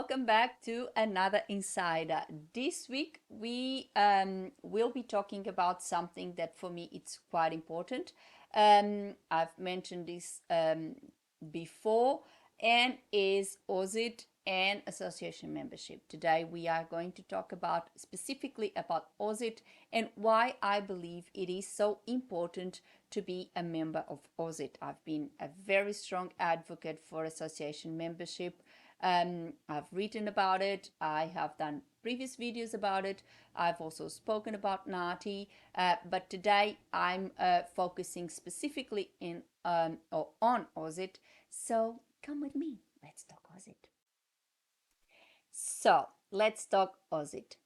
welcome back to another Insider. This week we will be talking about something that for me it's quite important. I've mentioned this before, and is AUSIT and association membership. Today we are going to talk about specifically about AUSIT and why I believe it is so important to be a member of AUSIT. I've been a very strong advocate for association membership. I've written about it. I have done previous videos about it. I've also spoken about NATI, but today I'm focusing specifically on AUSIT. So come with me. Let's talk AUSIT. So let's talk AUSIT.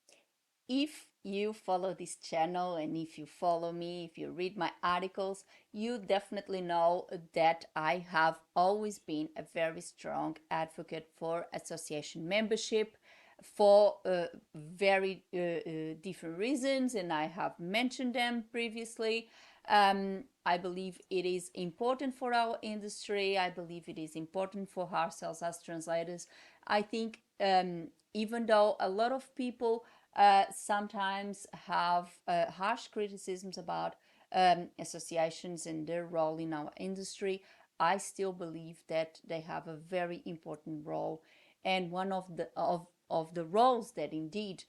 If you follow this channel and if you follow me, if you read my articles, you definitely know that I have always been a very strong advocate for association membership for very different reasons, and I have mentioned them previously. I believe it is important for our industry. I believe it is important for ourselves as translators. I think even though a lot of people sometimes have harsh criticisms about associations and their role in our industry, I still believe that they have a very important role, and one of the roles that indeed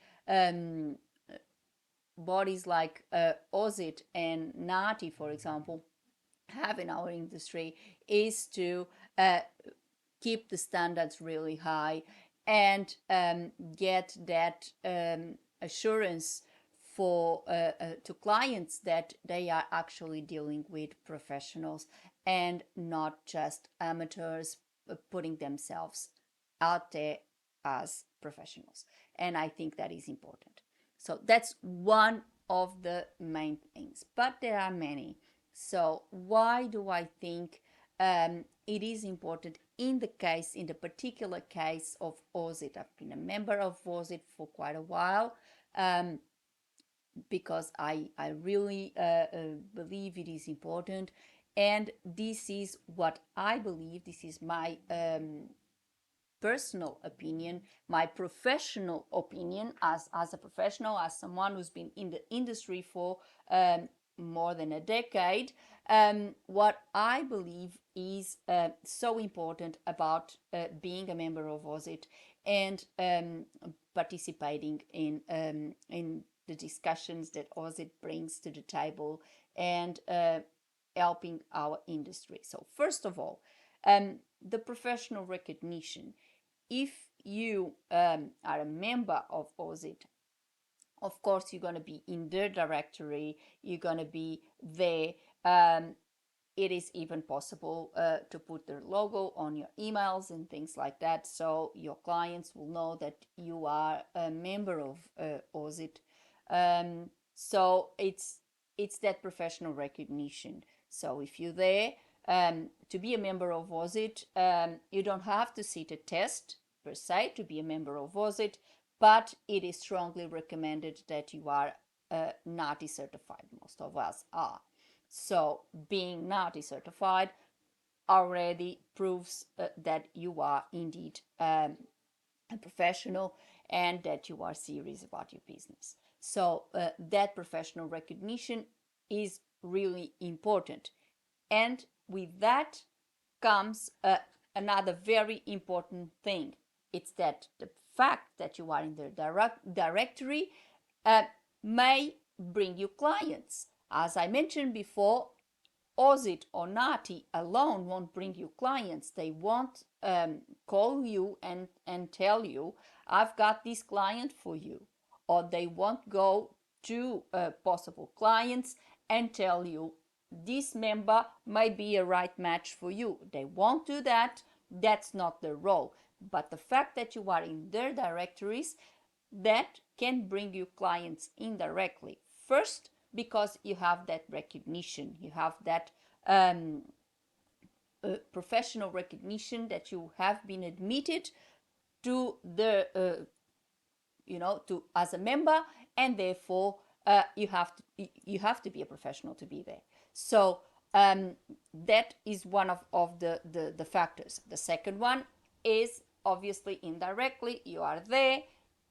bodies like AUSIT and NATI, for example, have in our industry is to keep the standards really high and get that assurance for to clients that they are actually dealing with professionals and not just amateurs putting themselves out there as professionals. And I think that is important. So that's one of the main things, but there are many. So why do I think it is important in the particular case of AUSIT? I've been a member of AUSIT for quite a while because I really believe it is important. And this is what I believe, this is my personal opinion, my professional opinion as a professional, as someone who's been in the industry for more than a decade. What I believe is so important about being a member of AUSIT and participating in the discussions that AUSIT brings to the table and helping our industry. So first of all, the professional recognition. If you are a member of AUSIT, of course you're going to be in their directory, you're going to be there. It is even possible to put their logo on your emails and things like that, so your clients will know that you are a member of AUSIT. So it's that professional recognition. So if you're there to be a member of AUSIT, you don't have to sit a test per se to be a member of AUSIT, but it is strongly recommended that you are NATI certified. Most of us are. So being NATI certified already proves that you are indeed a professional and that you are serious about your business. So that professional recognition is really important. And with that comes another very important thing. It's that the fact that you are in their directory may bring you clients. As I mentioned before, AUSIT or NATI alone won't bring you clients. They won't call you and tell you, I've got this client for you. Or they won't go to possible clients and tell you, this member might be a right match for you. They won't do that. That's not their role. But the fact that you are in their directories, that can bring you clients indirectly. First, because you have that recognition, you have that professional recognition that you have been admitted to the to as a member, and therefore you have to be a professional to be there. So that is one of the factors. The second one is obviously indirectly you are there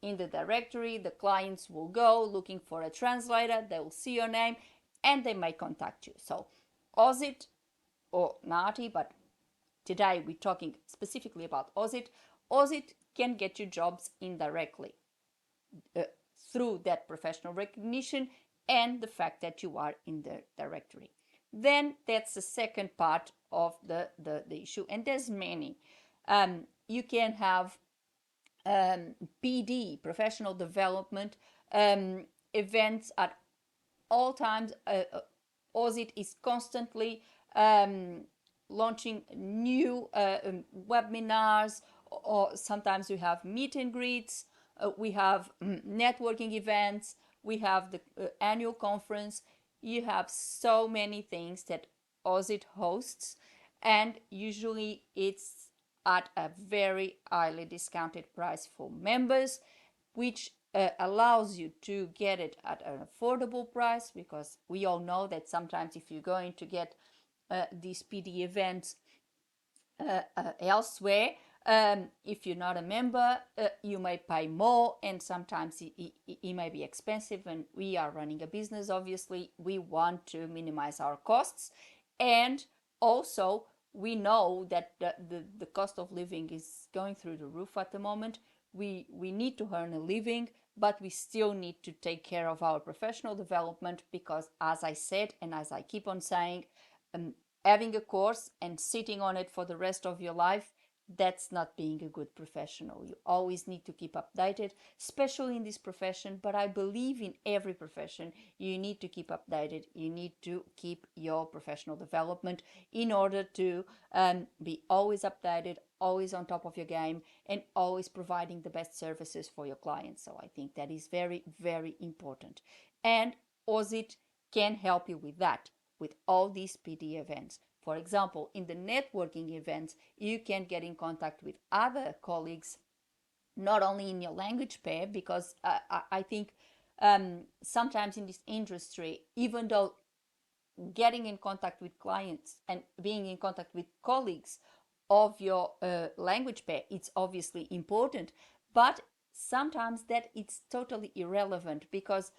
in the directory. The clients will go looking for a translator, they will see your name, and they may contact you. So AUSIT or NATI, but today we're talking specifically about AUSIT. AUSIT can get you jobs indirectly uh, through that professional recognition and the fact that you are in the directory. Then that's the second part of the issue, and there's many. You can have PD, professional development, events at all times. AUSIT is constantly launching new webinars, or sometimes we have meet and greets, we have networking events, we have the annual conference. You have so many things that AUSIT hosts, and usually it's at a very highly discounted price for members, which allows you to get it at an affordable price, because we all know that sometimes if you're going to get these PD events elsewhere, if you're not a member, you may pay more, and sometimes it may be expensive. And we are running a business, obviously we want to minimize our costs, and also we know that the cost of living is going through the roof at the moment. We need to earn a living, but we still need to take care of our professional development, because as I said, and as I keep on saying, having a course and sitting on it for the rest of your life, that's not being a good professional. You always need to keep updated, especially in this profession, but I believe in every profession you need to keep updated. You need to keep your professional development in order to be always updated, always on top of your game, and always providing the best services for your clients. So I think that is very, very important, and AUSIT can help you with that, with all these PD events. For example, in the networking events, you can get in contact with other colleagues, not only in your language pair, because I think sometimes in this industry, even though getting in contact with clients and being in contact with colleagues of your language pair, it's obviously important, but sometimes that it's totally irrelevant, because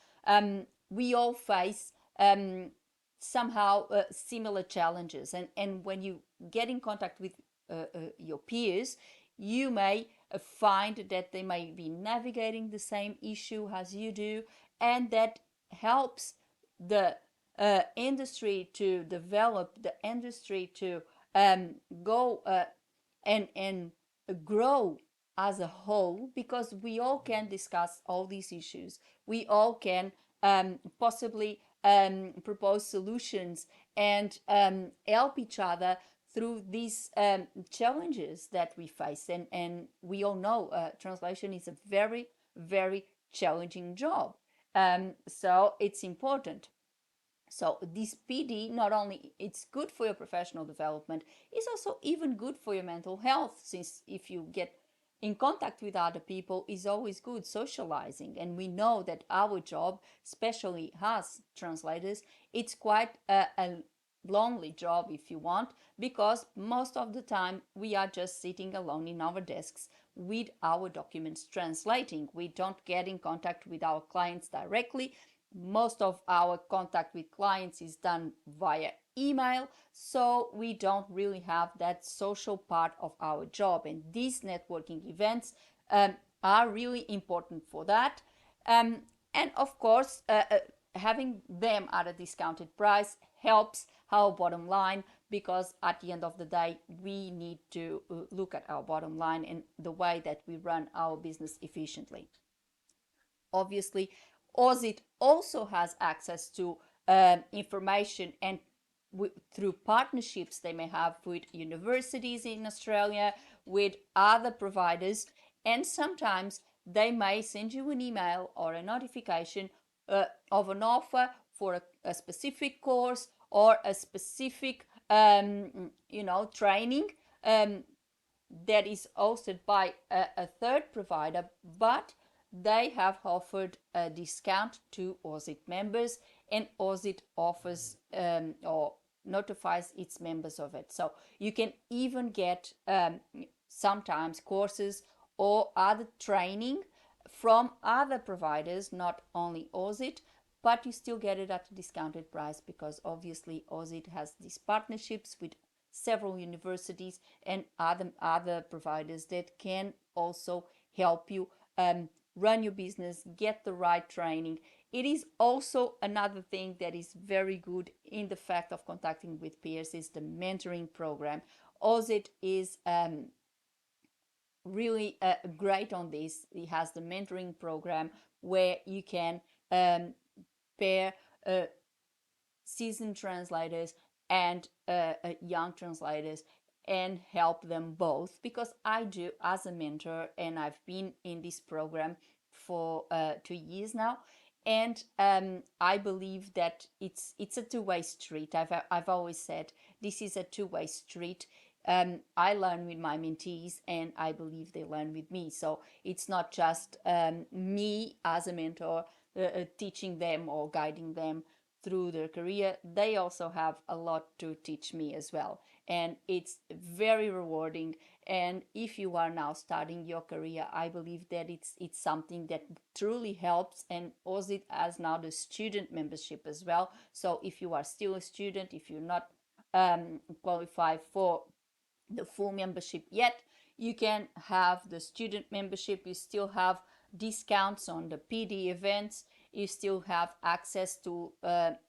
we all face somehow similar challenges, and when you get in contact with your peers, you may find that they may be navigating the same issue as you do, and that helps the industry to develop, the industry to go and grow as a whole, because we all can discuss all these issues. We all can possibly propose solutions and help each other through these challenges that we face. And we all know translation is a very, very challenging job. So it's important. So this PD, not only it's good for your professional development, it's also even good for your mental health, since if you get in contact with other people is always good, socializing. And we know that our job, especially as translators, it's quite a lonely job, if you want, because most of the time we are just sitting alone in our desks with our documents translating. We don't get in contact with our clients directly. Most of our contact with clients is done via email, so we don't really have that social part of our job, and these networking events are really important for that. And of course, having them at a discounted price helps our bottom line, because at the end of the day we need to look at our bottom line and the way that we run our business efficiently. Obviously, AUSIT also has access to information, and through partnerships they may have with universities in Australia, with other providers, and sometimes they may send you an email or a notification of an offer for a specific course or a specific training that is hosted by a third provider, but they have offered a discount to AUSIT members, and AUSIT offers or notifies its members of it. So you can even get sometimes courses or other training from other providers, not only AUSIT, but you still get it at a discounted price, because obviously AUSIT has these partnerships with several universities and other providers that can also help you run your business, get the right training. It is also another thing that is very good in the fact of contacting with peers is the mentoring program. AUSIT is really great on this. It has the mentoring program where you can pair seasoned translators and young translators and help them both, because I do as a mentor and I've been in this program for 2 years now, and I believe that it's a two-way street. I've always said this is a two-way street. I learn with my mentees and I believe they learn with me, so it's not just me as a mentor teaching them or guiding them through their career. They also have a lot to teach me as well, and it's very rewarding. And if you are now starting your career, I believe that it's something that truly helps. And OSIT has now the student membership as well, so if you are still a student, if you're not qualified for the full membership yet, you can have the student membership. You still have discounts on the PD events. You still have access to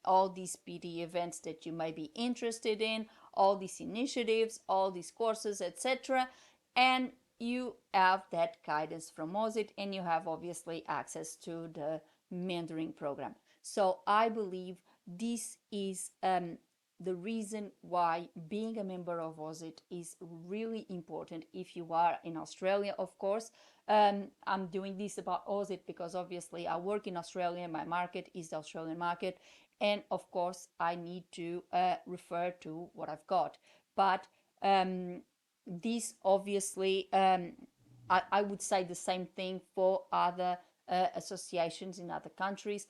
all these PD events that you might be interested in, all these initiatives, all these courses, etc. And you have that guidance from OSIT, and you have obviously access to the mentoring program. So I believe this is the reason why being a member of OSIT is really important if you are in Australia, of course. I'm doing this about OSIT because obviously I work in Australia, my market is the Australian market, and of course I need to refer to what I've got. But this obviously, I would say the same thing for other associations in other countries.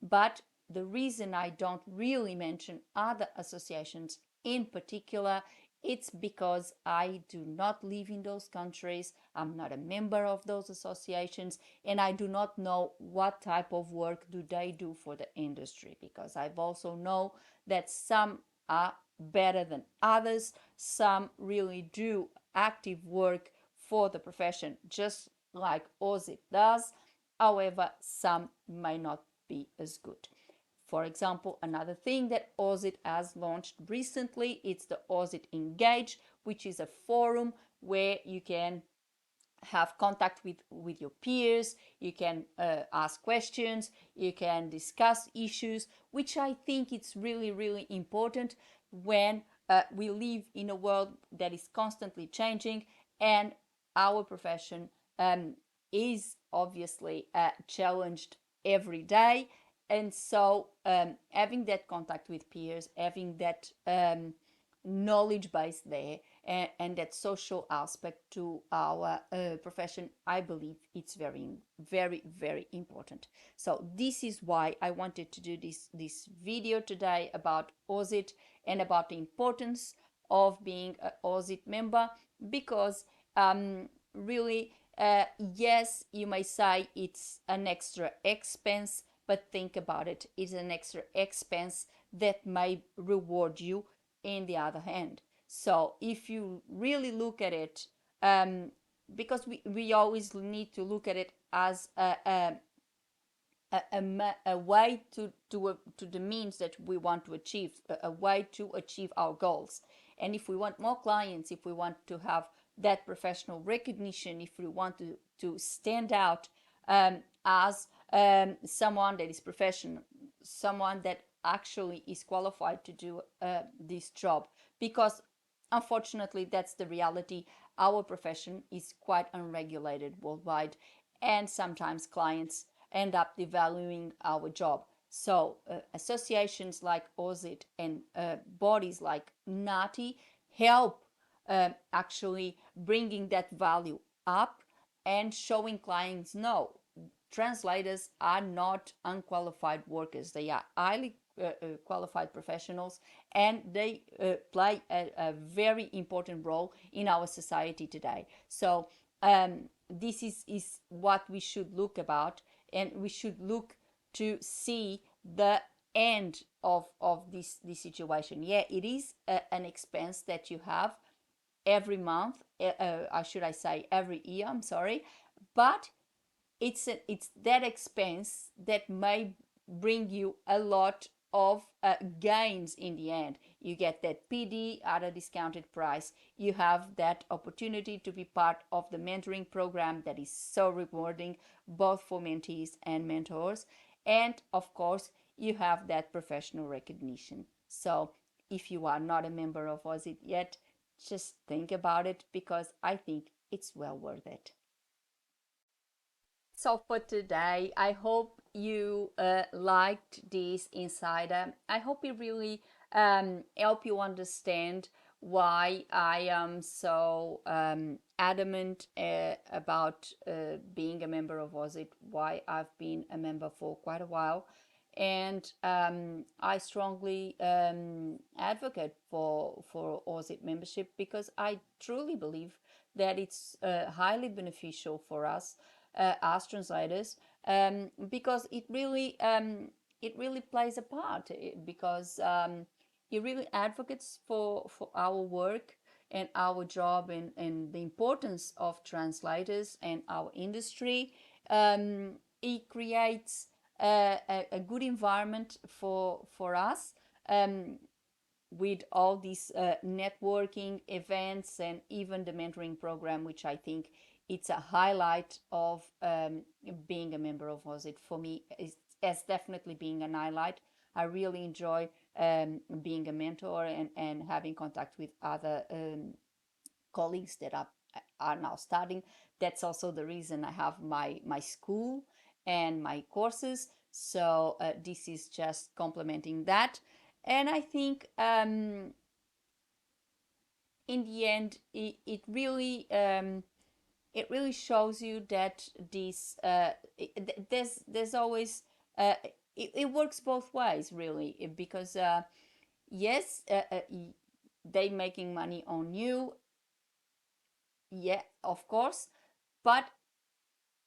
But the reason I don't really mention other associations in particular, it's because I do not live in those countries. I'm not a member of those associations, and I do not know what type of work do they do for the industry, because I've also know that some are better than others. Some really do active work for the profession, just like OSIT does. However, some may not be as good. For example, another thing that OSIT has launched recently, it's the OSIT Engage, which is a forum where you can have contact with your peers, you can ask questions, you can discuss issues, which I think it's really, really important when we live in a world that is constantly changing, and our profession is obviously challenged every day. And so having that contact with peers, having that knowledge base there, and that social aspect to our profession, I believe it's very, very, very important. So this is why I wanted to do this video today about OSIT and about the importance of being an OSIT member, because really, yes, you may say it's an extra expense, but think about it, it's an extra expense that may reward you in the other hand. So if you really look at it, because we always need to look at it as a way to the means that we want to achieve, a way to achieve our goals. And if we want more clients, if we want to have that professional recognition, if we want to stand out as someone that is professional, someone that actually is qualified to do this job, because unfortunately that's the reality. Our profession is quite unregulated worldwide, and sometimes clients end up devaluing our job. So associations like OSIT and bodies like NATI help actually bringing that value up and showing clients, no, translators are not unqualified workers. They are highly qualified professionals, and they play a very important role in our society today. So this is what we should look about, and we should look to see the end of this situation. Yeah, it is an expense that you have every month, should I say every year, I'm sorry, but it's that expense that may bring you a lot of gains in the end. You get that PD at a discounted price. You have that opportunity to be part of the mentoring program that is so rewarding, both for mentees and mentors. And of course, you have that professional recognition. So if you are not a member of AUSIT yet, just think about it, because I think it's well worth it. So for today, I hope you liked this insider. I hope it really help you understand why I am so adamant about being a member of AUSIT, why I've been a member for quite a while. And I strongly advocate for AUSIT membership, because I truly believe that it's highly beneficial for us as translators, because it really plays a part, because it really advocates for our work and our job, and the importance of translators and our industry. It creates a good environment for us, with all these networking events, and even the mentoring program, which I think it's a highlight of being a member of AUSIT. For me, it's definitely being an highlight. I really enjoy being a mentor, and having contact with other colleagues that are now studying. That's also the reason I have my school and my courses. So this is just complementing that. And I think in the end, it really shows you that this there's always it works both ways, really, because yes, they making money on you, yeah, of course, but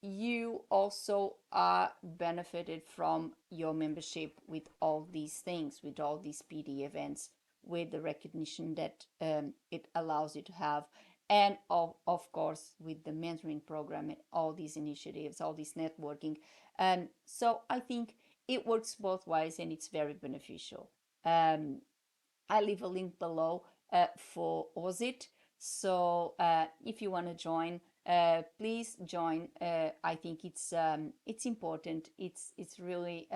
you also are benefited from your membership, with all these things, with all these PD events, with the recognition that it allows you to have, and of course with the mentoring program and all these initiatives, all this networking. So I think it works both ways, and it's very beneficial. I leave a link below for AUSIT. So if you want to join, please join. I think it's important. It's really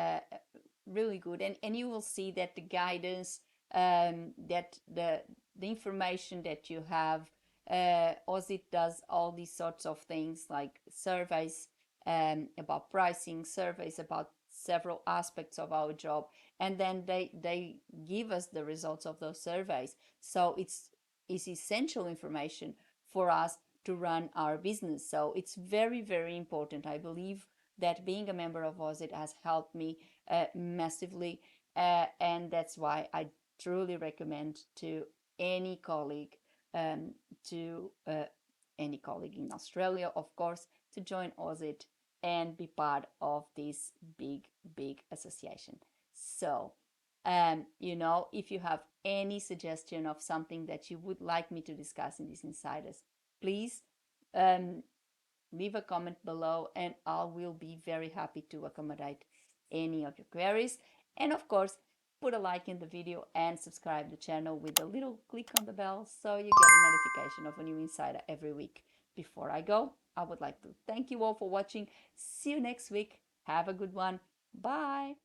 really good, and you will see that the guidance, that the information that you have, AUSIT does all these sorts of things, like surveys about pricing, surveys about several aspects of our job, and then they give us the results of those surveys. So it's essential information for us to run our business. So it's very, very important. I believe that being a member of AUSIT has helped me massively, and that's why I truly recommend to any colleague, um, to any colleague in Australia, of course, to join AUSIT and be part of this big association. So if you have any suggestion of something that you would like me to discuss in these insiders, please um, leave a comment below, and I will be very happy to accommodate any of your queries. And of course, put a like in the video and subscribe the channel with a little click on the bell, so you get a notification of a new insider every week. Before I go, I would like to thank you all for watching. See you next week. Have a good one. Bye.